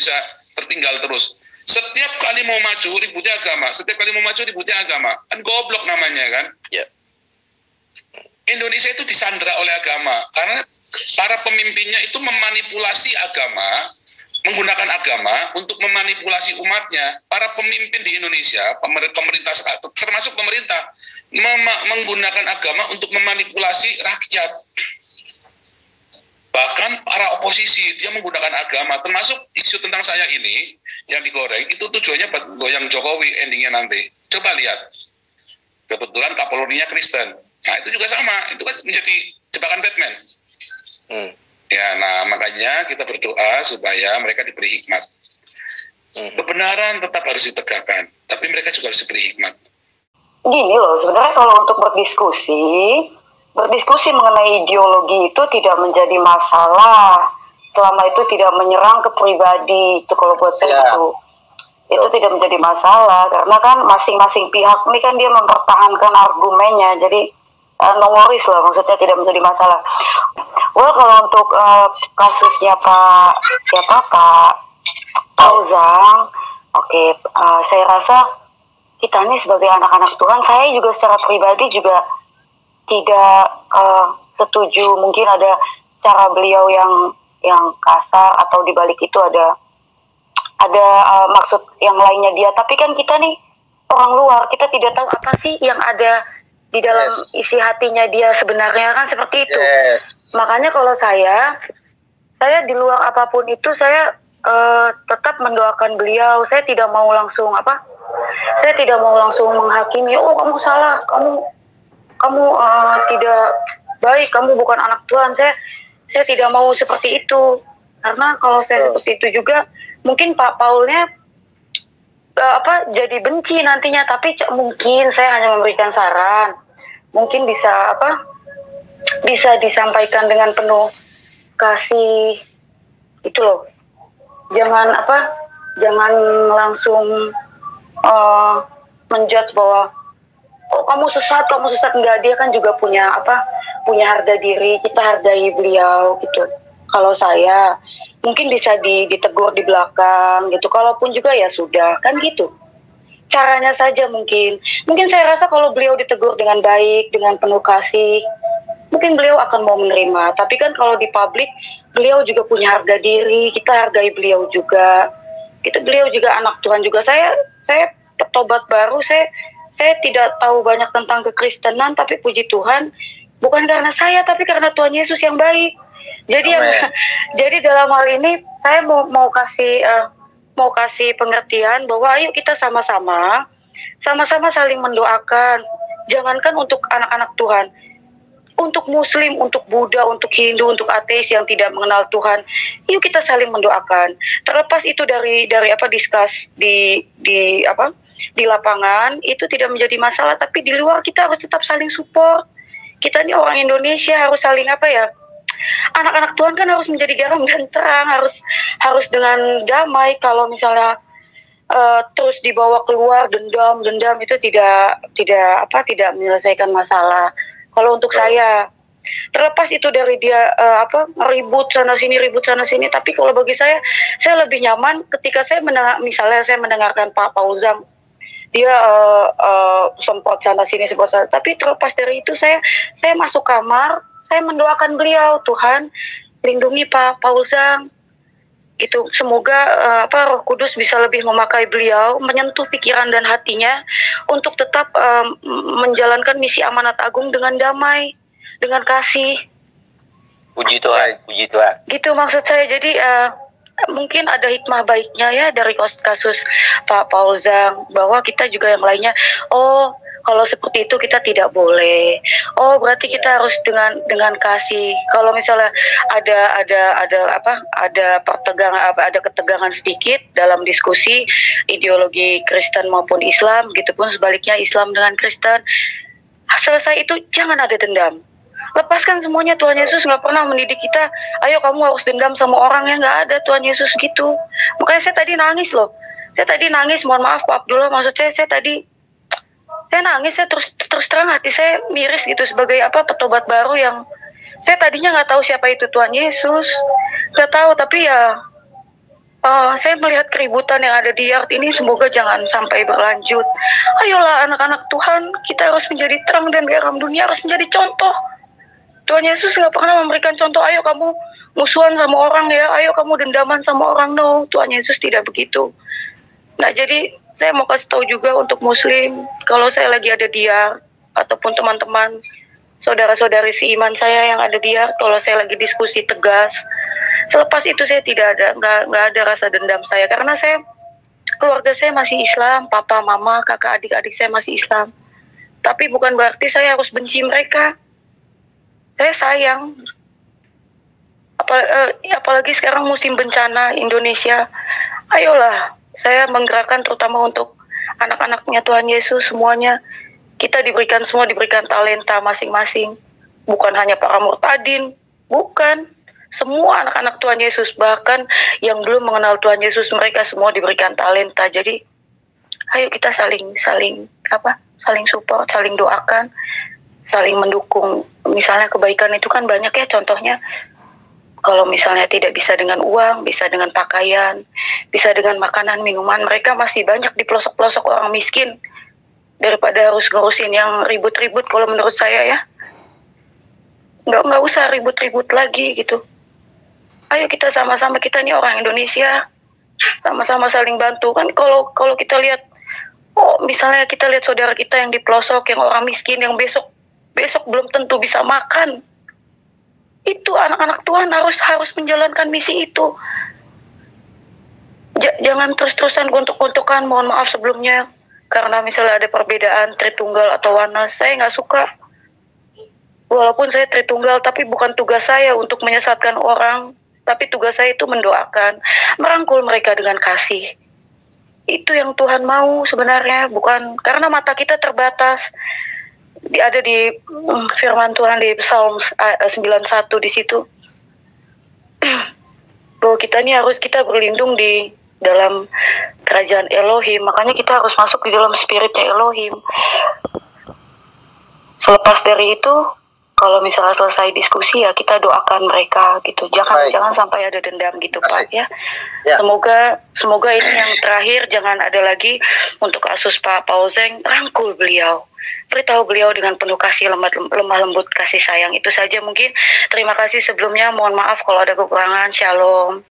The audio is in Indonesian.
bisa tertinggal terus. Setiap kali mau maju ributnya agama, setiap kali mau maju ributnya agama, kan goblok namanya kan. Ya. Indonesia itu disandera oleh agama karena para pemimpinnya itu memanipulasi agama, menggunakan agama untuk memanipulasi umatnya. Para pemimpin di Indonesia, pemerintah termasuk pemerintah, menggunakan agama untuk memanipulasi rakyat. Bahkan para oposisi dia menggunakan agama, termasuk isu tentang saya ini yang digoreng itu tujuannya buat goyang Jokowi endingnya nanti. Coba lihat, kebetulan Kapolrinya Kristen. Nah itu juga sama, itu kan menjadi jebakan Batman. Ya, nah makanya kita berdoa supaya mereka diberi hikmat. Kebenaran tetap harus ditegakkan, tapi mereka juga harus diberi hikmat. Gini loh, sebenarnya kalau untuk berdiskusi mengenai ideologi itu tidak menjadi masalah selama itu tidak menyerang ke pribadi. Itu kalau buat saya itu tidak menjadi masalah karena kan masing-masing pihak ini kan dia mempertahankan argumennya, jadi no worries lah, maksudnya tidak menjadi masalah. Kalau untuk kasusnya Pak Fauzan, saya rasa kita ini sebagai anak-anak Tuhan, saya juga secara pribadi juga tidak setuju mungkin ada cara beliau yang kasar atau dibalik itu ada maksud yang lainnya dia. Tapi kan kita nih orang luar, kita tidak tahu apa sih yang ada di dalam isi hatinya dia sebenarnya, kan seperti itu. Makanya kalau saya di luar apapun itu saya tetap mendoakan beliau. Saya tidak mau langsung menghakimi, oh kamu salah, kamu tidak baik, kamu bukan anak Tuhan. Saya tidak mau seperti itu, karena kalau saya seperti itu juga mungkin Pak Paulnya jadi benci nantinya. Tapi mungkin saya hanya memberikan saran, mungkin bisa disampaikan dengan penuh kasih itu loh. Jangan langsung menjudge bahwa oh kamu sesat, enggak. Dia kan juga punya harga diri, kita hargai beliau gitu. Kalau saya mungkin bisa ditegur di belakang gitu, kalaupun juga ya sudah, kan gitu. Caranya saja mungkin saya rasa kalau beliau ditegur dengan baik, dengan penuh kasih, mungkin beliau akan mau menerima. Tapi kan kalau di publik, beliau juga punya harga diri, kita hargai beliau juga. Beliau juga anak Tuhan juga. Saya petobat baru, saya tidak tahu banyak tentang kekristenan, tapi puji Tuhan, bukan karena saya, tapi karena Tuhan Yesus yang baik. Jadi dalam hal ini saya mau kasih pengertian bahwa ayo kita sama-sama saling mendoakan. Jangankan untuk anak-anak Tuhan, untuk Muslim, untuk Buddha, untuk Hindu, untuk ateis yang tidak mengenal Tuhan, yuk kita saling mendoakan. Terlepas itu dari diskus di lapangan itu tidak menjadi masalah, tapi di luar kita harus tetap saling support. Kita ini orang Indonesia harus saling anak-anak Tuhan kan harus menjadi garam dan terang, harus dengan damai. Kalau misalnya terus dibawa keluar dendam itu tidak menyelesaikan masalah. Kalau untuk saya, terlepas itu dari dia ribut sana sini, tapi kalau bagi saya lebih nyaman ketika saya mendengarkan Pak Fauzan, dia semprot sana sini, tapi terlepas dari itu saya masuk kamar, saya mendoakan beliau, Tuhan lindungi Pak Fauzan. Itu semoga Roh Kudus bisa lebih memakai beliau, menyentuh pikiran dan hatinya untuk tetap menjalankan misi amanat agung dengan damai, dengan kasih. Puji Tuhan. Gitu maksud saya. Jadi mungkin ada hikmah baiknya ya dari kasus Pak Fauzan, bahwa kita juga yang lainnya, oh kalau seperti itu kita tidak boleh. Oh berarti kita harus dengan kasih. Kalau misalnya ada ketegangan sedikit dalam diskusi ideologi Kristen maupun Islam, begitupun sebaliknya Islam dengan Kristen, selesai itu jangan ada dendam. Lepaskan semuanya. Tuhan Yesus nggak pernah mendidik kita, ayo kamu harus dendam sama orang, yang nggak ada Tuhan Yesus gitu. Makanya saya tadi nangis loh. Mohon maaf Pak Abdullah, maksud saya nangis, saya terus terang hati saya miris gitu sebagai petobat baru yang saya tadinya nggak tahu siapa itu Tuhan Yesus, nggak tahu, tapi ya Saya melihat keributan yang ada di Yard ini semoga jangan sampai berlanjut. Ayolah anak-anak Tuhan, kita harus menjadi terang dan garam dunia, harus menjadi contoh. Tuhan Yesus nggak pernah memberikan contoh, ayo kamu musuhan sama orang ya, ayo kamu dendaman sama orang. No, Tuhan Yesus tidak begitu. Nah, jadi saya mau kasih tahu juga untuk Muslim, kalau saya lagi ada di Yard, ataupun teman-teman, saudara-saudari seiman saya yang ada di Yard, kalau saya lagi diskusi tegas, selepas itu saya nggak ada rasa dendam saya, karena keluarga saya masih Islam, papa, mama, kakak, adik-adik saya masih Islam. Tapi bukan berarti saya harus benci mereka. Saya sayang. Apalagi sekarang musim bencana Indonesia. Ayolah, saya menggerakkan terutama untuk anak-anaknya Tuhan Yesus semuanya. Kita semua diberikan talenta masing-masing. Bukan hanya para murtadin, bukan. Semua anak-anak Tuhan Yesus, bahkan yang belum mengenal Tuhan Yesus, mereka semua diberikan talenta. Jadi, ayo kita saling support, saling doakan, saling mendukung. Misalnya kebaikan itu kan banyak ya contohnya. Kalau misalnya tidak bisa dengan uang, bisa dengan pakaian, bisa dengan makanan, minuman, mereka masih banyak di pelosok-pelosok orang miskin. Daripada harus ngurusin yang ribut-ribut, kalau menurut saya ya. Nggak usah ribut-ribut lagi gitu. Ayo kita sama-sama, kita nih orang Indonesia, sama-sama saling bantu. Kan kalau kita lihat, misalnya kita lihat saudara kita yang di pelosok, yang orang miskin, yang besok belum tentu bisa makan. Itu anak-anak Tuhan harus menjalankan misi itu. Jangan terus-terusan gontok-gontokan, mohon maaf sebelumnya. Karena misalnya ada perbedaan Tritunggal atau Wanas, saya nggak suka. Walaupun saya Tritunggal, tapi bukan tugas saya untuk menyesatkan orang. Tapi tugas saya itu mendoakan, merangkul mereka dengan kasih. Itu yang Tuhan mau sebenarnya, bukan karena mata kita terbatas. Ada di firman Tuhan di Psalm 91 di situ. Bahwa kita berlindung di dalam kerajaan Elohim, makanya kita harus masuk di dalam spiritnya Elohim. Selepas dari itu, kalau misalnya selesai diskusi ya kita doakan mereka gitu. Jangan sampai ada dendam gitu Pak ya. Semoga ini yang terakhir, jangan ada lagi untuk kasus Pak Pauzeng, rangkul beliau. Beritahu beliau dengan penuh kasih, lemah lembut kasih sayang. Itu saja mungkin. Terima kasih sebelumnya, mohon maaf kalau ada kekurangan. Shalom.